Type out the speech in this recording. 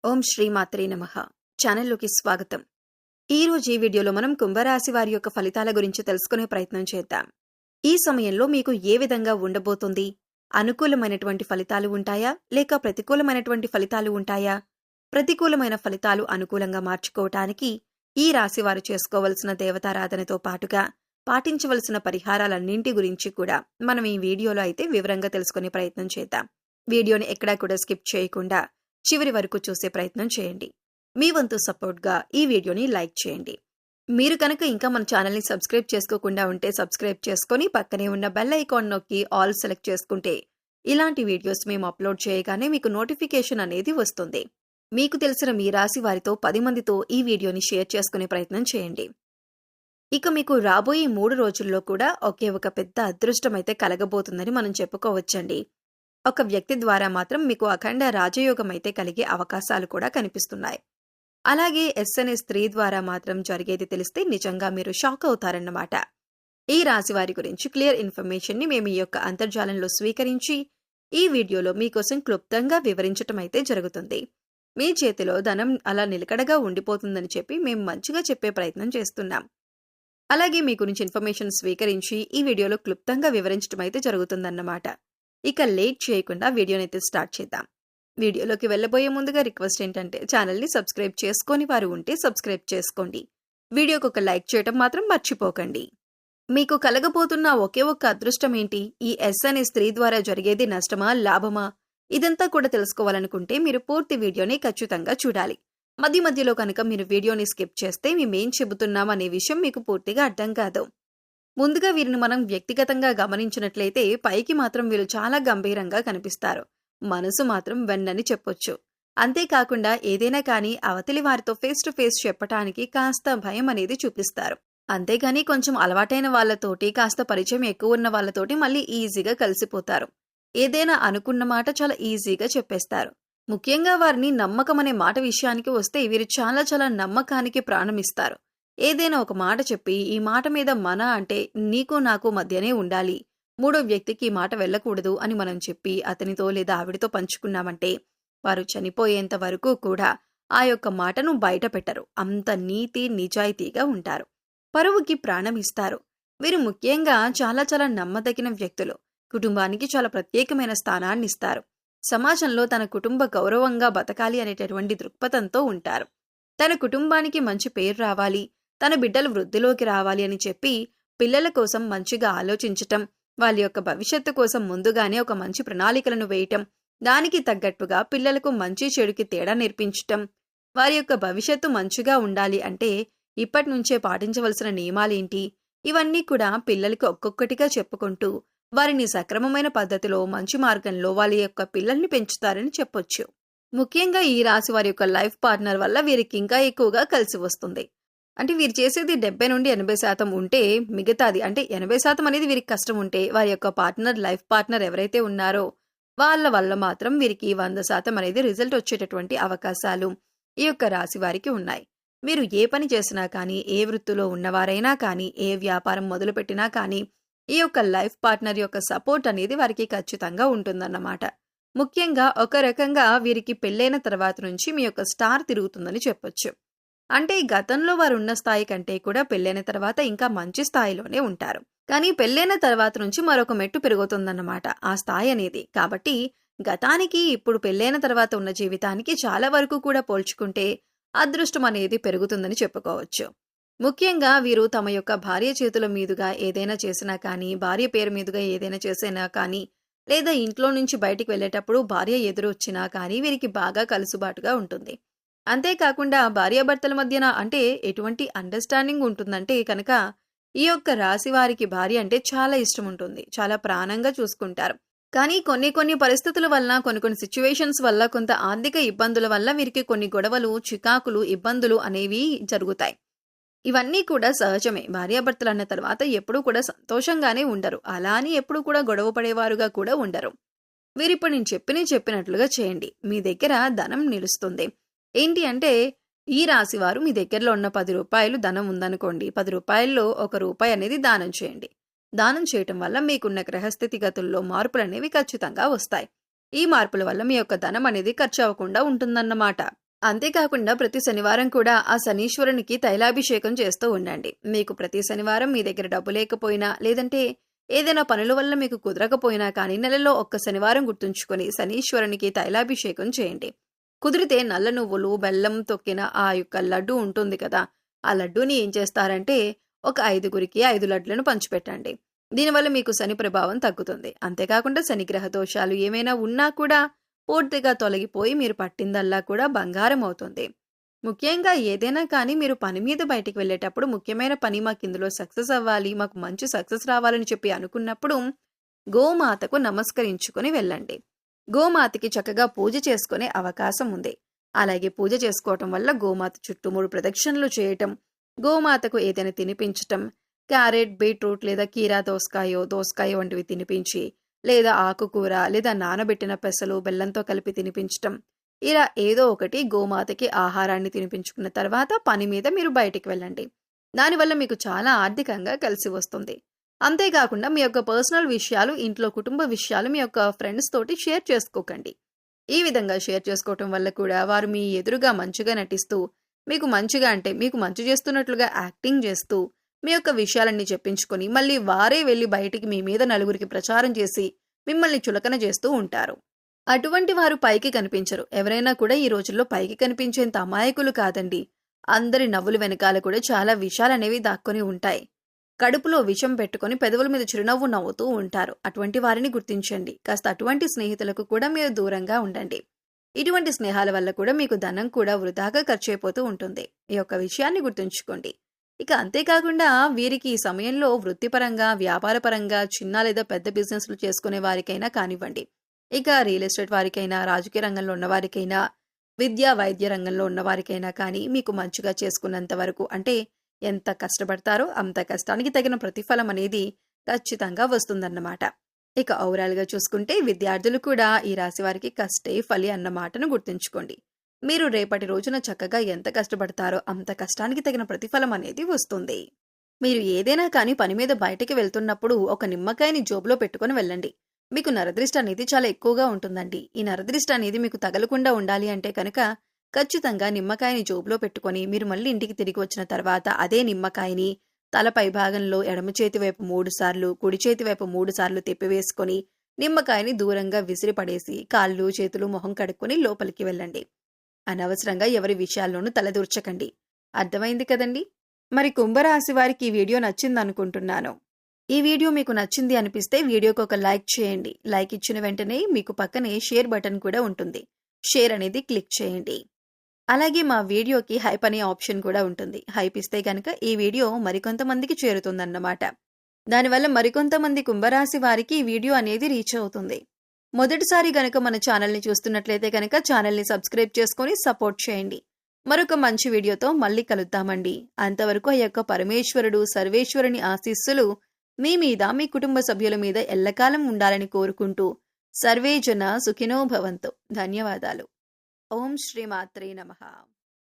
ఓం శ్రీ మాత్రే నమః. ఛానల్లోకి స్వాగతం. ఈ రోజు ఈ వీడియోలో మనం కుంభరాశి వారి యొక్క ఫలితాల గురించి తెలుసుకునే ప్రయత్నం చేద్దాం. ఈ సమయంలో మీకు ఏ విధంగా ఉండబోతుంది? అనుకూలమైనటువంటి ఫలితాలు ఉంటాయా లేక ప్రతికూలమైనటువంటి ఫలితాలు ఉంటాయా? ప్రతికూలమైన ఫలితాలు అనుకూలంగా మార్చుకోవటానికి ఈ రాశి వారు చేసుకోవలసిన దేవతారాధనతో పాటుగా పాటించవలసిన పరిహారాలన్నింటి గురించి కూడా మనం ఈ వీడియోలో అయితే వివరంగా తెలుసుకునే ప్రయత్నం చేద్దాం. వీడియోని ఎక్కడా కూడా స్కిప్ చేయకుండా చివరి వరకు చూసే ప్రయత్నం చేయండి. మీ వంతు సపోర్ట్గా ఈ వీడియోని లైక్ చేయండి. మీరు కనుక ఇంకా మన ఛానల్ని సబ్స్క్రైబ్ చేసుకోకుండా ఉంటే సబ్స్క్రైబ్ చేసుకొని పక్కనే ఉన్న బెల్ ఐకాన్ నొక్కి ఆల్ సెలెక్ట్ చేసుకుంటే ఇలాంటి వీడియోస్ మేము అప్లోడ్ చేయగానే మీకు నోటిఫికేషన్ అనేది వస్తుంది. మీకు తెలిసిన మీ రాశి వారితో 10 మందితో ఈ వీడియోని షేర్ చేసుకునే ప్రయత్నం చేయండి. ఇక మీకు రాబోయే 3 రోజుల్లో కూడా ఒకే ఒక పెద్ద అదృష్టం అయితే కలగబోతుందని మనం చెప్పుకోవచ్చండి. ఒక వ్యక్తి ద్వారా మాత్రం మీకు అఖండ రాజయోగం అయితే కలిగే అవకాశాలు కూడా కనిపిస్తున్నాయి. అలాగే ఎస్ అనే స్త్రీ ద్వారా మాత్రం జరిగేది తెలిస్తే నిజంగా మీరు షాక్ అవుతారన్నమాట. ఈ రాశి వారి గురించి క్లియర్ ఇన్ఫర్మేషన్ ని మేము ఈ యొక్క అంతర్జాలంలో స్వీకరించి ఈ వీడియోలో మీకోసం క్లుప్తంగా వివరించటం అయితే జరుగుతుంది. మీ చేతిలో ధనం అలా నిలకడగా ఉండిపోతుందని చెప్పి మేము మంచిగా చెప్పే ప్రయత్నం చేస్తున్నాం. అలాగే మీ గురించి ఇన్ఫర్మేషన్ స్వీకరించి ఈ వీడియోలో క్లుప్తంగా వివరించడం అయితే జరుగుతుందన్నమాట. ఇక లేట్ చేయకుండా వీడియోని అయితే స్టార్ట్ చేద్దాం. వీడియోలోకి వెళ్ళబోయే ముందుగా రిక్వెస్ట్ ఏంటంటే ఛానల్ని సబ్స్క్రైబ్ చేసుకొని వారు ఉంటే సబ్స్క్రైబ్ చేసుకోండి. వీడియోకి ఒక లైక్ చేయటం మాత్రం మర్చిపోకండి. మీకు కలగబోతున్న ఒకే ఒక్క అదృష్టం ఏంటి? ఈ ఎస్ అనే స్త్రీ ద్వారా జరిగేది నష్టమా లాభమా? ఇదంతా కూడా తెలుసుకోవాలనుకుంటే మీరు పూర్తి వీడియోని ఖచ్చితంగా చూడాలి. మధ్య మధ్యలో కనుక మీరు వీడియోని స్కిప్ చేస్తే మేమేం చెబుతున్నాం అనే విషయం మీకు పూర్తిగా అర్థం కాదు. ముందుగా వీరిని మనం వ్యక్తిగతంగా గమనించినట్లయితే పైకి మాత్రం వీళ్ళు చాలా గంభీరంగా కనిపిస్తారు. మనసు మాత్రం వెన్నని చెప్పొచ్చు. అంతేకాకుండా ఏదైనా కానీ అవతలి వారితో ఫేస్ టు ఫేస్ చెప్పటానికి కాస్త భయం అనేది చూపిస్తారు. అంతేగాని కొంచెం అలవాటైన వాళ్ళతోటి కాస్త పరిచయం ఎక్కువ ఉన్న వాళ్ళతోటి మళ్ళీ ఈజీగా కలిసిపోతారు. ఏదైనా అనుకున్న మాట చాలా ఈజీగా చెప్పేస్తారు. ముఖ్యంగా వారిని నమ్మకం అనే మాట విషయానికి వస్తే వీరు చాలా చాలా నమ్మకానికి ప్రాణమిస్తారు. ఏదైనా ఒక మాట చెప్పి ఈ మాట మీద మన అంటే నీకు నాకు మధ్యనే ఉండాలి, మూడో వ్యక్తికి ఈ మాట వెళ్ళకూడదు అని మనం చెప్పి అతనితో లేదా ఆవిడితో పంచుకున్నామంటే వారు చనిపోయేంత వరకు కూడా ఆ యొక్క మాటను బయట పెట్టరు. అంత నీతి నిజాయితీగా ఉంటారు. పరువుకి ప్రాణం ఇస్తారు. వీరు ముఖ్యంగా చాలా చాలా నమ్మదగిన వ్యక్తులు. కుటుంబానికి చాలా ప్రత్యేకమైన స్థానాన్ని ఇస్తారు. సమాజంలో తన కుటుంబ గౌరవంగా బతకాలి అనేటటువంటి దృక్పథంతో ఉంటారు. తన కుటుంబానికి మంచి పేరు రావాలి, తన బిడ్డలు వృద్ధిలోకి రావాలి అని చెప్పి పిల్లల కోసం మంచిగా ఆలోచించటం, వాళ్ళ యొక్క భవిష్యత్తు కోసం ముందుగానే ఒక మంచి ప్రణాళికలను వేయటం, దానికి తగ్గట్టుగా పిల్లలకు మంచి చెడుకి తేడా నేర్పించటం, వారి యొక్క భవిష్యత్తు మంచిగా ఉండాలి అంటే ఇప్పటి నుంచే పాటించవలసిన నియమాలేంటి, ఇవన్నీ కూడా పిల్లలకు ఒక్కొక్కటిగా చెప్పుకుంటూ వారిని సక్రమమైన పద్ధతిలో మంచి మార్గంలో వాళ్ళ యొక్క పిల్లల్ని పెంచుతారని చెప్పొచ్చు. ముఖ్యంగా ఈ రాశి వారి యొక్క లైఫ్ పార్ట్నర్ వల్ల వీరికి ఇంకా ఎక్కువగా కలిసి వస్తుంది. అంటే వీరు చేసేది 70 నుండి 80% ఉంటే మిగతాది అంటే 80% అనేది వీరికి కష్టం ఉంటే వారి యొక్క పార్ట్నర్ లైఫ్ పార్ట్నర్ ఎవరైతే ఉన్నారో వాళ్ళ వల్ల మాత్రం వీరికి 100% అనేది రిజల్ట్ వచ్చేటటువంటి అవకాశాలు ఈ యొక్క రాశి వారికి ఉన్నాయి. మీరు ఏ పని చేసినా కానీ, ఏ వృత్తిలో ఉన్నవారైనా కానీ, ఏ వ్యాపారం మొదలుపెట్టినా కానీ ఈ యొక్క లైఫ్ పార్ట్నర్ యొక్క సపోర్ట్ అనేది వారికి ఖచ్చితంగా ఉంటుందన్నమాట. ముఖ్యంగా ఒక రకంగా వీరికి పెళ్ళైన తర్వాత నుంచి మీ యొక్క స్టార్ తిరుగుతుందని చెప్పొచ్చు. అంటే గతంలో వారు ఉన్న స్థాయి కంటే కూడా పెళ్ళైన తర్వాత ఇంకా మంచి స్థాయిలోనే ఉంటారు. కానీ పెళ్ళైన తర్వాత నుంచి మరొక మెట్టు పెరుగుతుందన్నమాట ఆ స్థాయి అనేది. కాబట్టి గతానికి ఇప్పుడు పెళ్ళైన తర్వాత ఉన్న జీవితానికి చాలా వరకు కూడా పోల్చుకుంటే అదృష్టం అనేది పెరుగుతుందని చెప్పుకోవచ్చు. ముఖ్యంగా వీరు తమ యొక్క భార్య చేతుల మీదుగా ఏదైనా చేసినా కానీ, భార్య పేరు మీదుగా ఏదైనా చేసినా కానీ, లేదా ఇంట్లో నుంచి బయటికి వెళ్ళేటప్పుడు భార్య ఎదురొచ్చినా కానీ వీరికి బాగా కలుసుబాటుగా ఉంటుంది. అంతేకాకుండా భార్యాభర్తల మధ్యన అంటే ఎటువంటి అండర్స్టాండింగ్ ఉంటుందంటే కనుక ఈ యొక్క రాశి వారికి భార్య అంటే చాలా ఇష్టం ఉంటుంది. చాలా ప్రాణంగా చూసుకుంటారు. కానీ కొన్ని పరిస్థితుల వల్ల, కొన్ని సిచ్యువేషన్స్ వల్ల, కొంత ఆర్థిక ఇబ్బందుల వల్ల వీరికి కొన్ని గొడవలు, చికాకులు, ఇబ్బందులు అనేవి జరుగుతాయి. ఇవన్నీ కూడా సహజమే. భార్యాభర్తలు అన్న తర్వాత ఎప్పుడూ కూడా సంతోషంగానే ఉండరు. అలా అని ఎప్పుడూ కూడా గొడవ పడేవారుగా కూడా ఉండరు. వీరిప్పుడు నేను చెప్పినట్లుగా చేయండి. మీ దగ్గర ధనం నిలుస్తుంది. ఏంటి అంటే ఈ రాశి వారు మీ దగ్గరలో ఉన్న 10 రూపాయలు ధనం ఉందనుకోండి, 10 రూపాయల్లో 1 రూపాయి అనేది దానం చేయండి. దానం చేయటం వల్ల మీకున్న గ్రహస్థితిగతుల్లో మార్పులు అనేవి ఖచ్చితంగా వస్తాయి. ఈ మార్పుల వల్ల మీ యొక్క ధనం అనేది ఖర్చు అవ్వకుండా ఉంటుందన్నమాట. అంతేకాకుండా ప్రతి శనివారం కూడా ఆ శనీశ్వరునికి తైలాభిషేకం చేస్తూ ఉండండి. మీకు ప్రతి శనివారం మీ దగ్గర డబ్బు లేకపోయినా, లేదంటే ఏదైనా పనుల వల్ల మీకు కుదరకపోయినా కానీ నెలలో ఒక్క శనివారం గుర్తుంచుకొని శనీశ్వరునికి తైలాభిషేకం చేయండి. కుదిరితే నల్ల నువ్వులు, బెల్లం తొక్కిన ఆ యొక్క లడ్డు ఉంటుంది కదా, ఆ లడ్డూని ఏం చేస్తారంటే ఒక 5గురికి 5 లడ్లను పంచిపెట్టండి. దీనివల్ల మీకు శని ప్రభావం తగ్గుతుంది. అంతేకాకుండా శనిగ్రహ దోషాలు ఏమైనా ఉన్నా కూడా పూర్తిగా తొలగిపోయి మీరు పట్టిందల్లా కూడా బంగారం అవుతుంది. ముఖ్యంగా ఏదైనా కానీ మీరు పని మీద బయటికి వెళ్ళేటప్పుడు ముఖ్యమైన పని మాకు ఇందులో సక్సెస్ అవ్వాలి, మాకు మంచి సక్సెస్ రావాలని చెప్పి అనుకున్నప్పుడు గోమాతకు నమస్కరించుకొని వెళ్ళండి. గోమాతకి చక్కగా పూజ చేసుకునే అవకాశం ఉంది. అలాగే పూజ చేసుకోవటం వల్ల గోమాత చుట్టూ 3 ప్రదక్షిణలు చేయటం, గోమాతకు ఏదైనా తినిపించటం, క్యారెట్, బీట్రూట్ లేదా కీరా దోసకాయ వంటివి తినిపించి, లేదా ఆకుకూర లేదా నానబెట్టిన పెసలు బెల్లంతో కలిపి తినిపించటం, ఇలా ఏదో ఒకటి గోమాతకి ఆహారాన్ని తినిపించుకున్న తర్వాత పని మీద మీరు బయటికి వెళ్ళండి. దానివల్ల మీకు చాలా ఆర్థికంగా కలిసి వస్తుంది. అంతేకాకుండా మీ యొక్క పర్సనల్ విషయాలు, ఇంట్లో కుటుంబ విషయాలు మీ యొక్క ఫ్రెండ్స్ తోటి షేర్ చేసుకోకండి. ఈ విధంగా షేర్ చేసుకోవటం వల్ల కూడా వారు మీ ఎదురుగా మంచిగా నటిస్తూ, మీకు మంచిగా అంటే మీకు మంచి చేస్తున్నట్లుగా యాక్టింగ్ చేస్తూ, మీ యొక్క విషయాలన్నీ చెప్పించుకొని మళ్ళీ వారే వెళ్ళి బయటికి మీ మీద నలుగురికి ప్రచారం చేసి మిమ్మల్ని చులకన చేస్తూ ఉంటారు. అటువంటి వారు పైకి కనిపించరు. ఎవరైనా కూడా ఈ రోజుల్లో పైకి కనిపించేంత అమాయకులు కాదండి. అందరి నవ్వుల వెనకాల కూడా చాలా విషయాలనేవి దాక్కొని ఉంటాయి. కడుపులో విషం పెట్టుకొని పెదవుల మీద చిరునవ్వు నవ్వుతూ ఉంటారు. అటువంటి వారిని గుర్తించండి. కాస్త అటువంటి స్నేహితులకు కూడా మీరు దూరంగా ఉండండి. ఇటువంటి స్నేహాల వల్ల కూడా మీకు ధనం కూడా వృధాగా ఖర్చయిపోతూ ఉంటుంది. ఈ యొక్క విషయాన్ని గుర్తుంచుకోండి. ఇక అంతేకాకుండా వీరికి ఈ సమయంలో వృత్తిపరంగా, వ్యాపారపరంగా చిన్న లేదా పెద్ద బిజినెస్లు చేసుకునే వారికైనా కానివ్వండి, ఇక రియల్ ఎస్టేట్ వారికైనా, రాజకీయ రంగంలో ఉన్న వారికైనా, విద్యా వైద్య రంగంలో ఉన్న వారికైనా కానీ మీకు మంచిగా చేసుకున్నంత వరకు, అంటే ఎంత కష్టపడతారో అంత కష్టానికి తగిన ప్రతిఫలం అనేది ఖచ్చితంగా వస్తుందన్నమాట. ఇక ఓవరాల్గా చూసుకుంటే విద్యార్థులు కూడా ఈ రాశి వారికి కష్టే ఫలి అన్న మాటను గుర్తుంచుకోండి. మీరు రేపటి రోజున చక్కగా ఎంత కష్టపడతారో అంత కష్టానికి తగిన ప్రతిఫలం అనేది వస్తుంది. మీరు ఏదైనా కానీ పని మీద బయటికి వెళ్తున్నప్పుడు ఒక నిమ్మకాయని జోబులో పెట్టుకుని వెళ్ళండి. మీకు నరదృష్టి అనేది చాలా ఎక్కువగా ఉంటుందండి. ఈ నరదృష్టి అనేది మీకు తగలకుండా ఉండాలి అంటే కనుక ఖచ్చితంగా నిమ్మకాయని జోబులో పెట్టుకొని మీరు మళ్ళీ ఇంటికి తిరిగి వచ్చిన తర్వాత అదే నిమ్మకాయని తలపై భాగంలో ఎడమ చేతి వైపు 3 సార్లు, కుడి చేతి వైపు 3 సార్లు తిప్పివేసుకొని నిమ్మకాయని దూరంగా విసిరి పడేసి కాళ్ళు, చేతులు, మొహం కడుక్కొని లోపలికి వెళ్ళండి. అనవసరంగా ఎవరి విషయాల్లోనూ తలదూర్చకండి. అర్థమైంది కదండి? మరి కుంభరాశి వారికి ఈ వీడియో నచ్చిందనుకుంటున్నాను. ఈ వీడియో మీకు నచ్చింది అనిపిస్తే వీడియోకి ఒక లైక్ చేయండి. లైక్ ఇచ్చిన వెంటనే మీకు పక్కనే షేర్ బటన్ కూడా ఉంటుంది. షేర్ అనేది క్లిక్ చేయండి. అలాగే మా వీడియోకి హైప్ అనే ఆప్షన్ కూడా ఉంటుంది. హైప్ ఇస్తే కనుక ఈ వీడియో మరికొంతమందికి చేరుతుందన్నమాట. దానివల్ల మరికొంతమంది కుంభరాశి వారికి ఈ వీడియో అనేది రీచ్ అవుతుంది. మొదటిసారి గనక మన ఛానల్ని చూస్తున్నట్లయితే కనుక ఛానల్ని సబ్స్క్రైబ్ చేసుకొని సపోర్ట్ చేయండి. మరొక మంచి వీడియోతో మళ్ళీ కలుద్దామండి. అంతవరకు ఆ యొక్క పరమేశ్వరుడు, సర్వేశ్వరుని ఆశీస్సులు మీ మీద, మీ కుటుంబ సభ్యుల మీద ఎల్లకాలం ఉండాలని కోరుకుంటూ సర్వే జన సుఖినో భవంతు. ధన్యవాదాలు. ఓం శ్రీ మాత్రే నమః.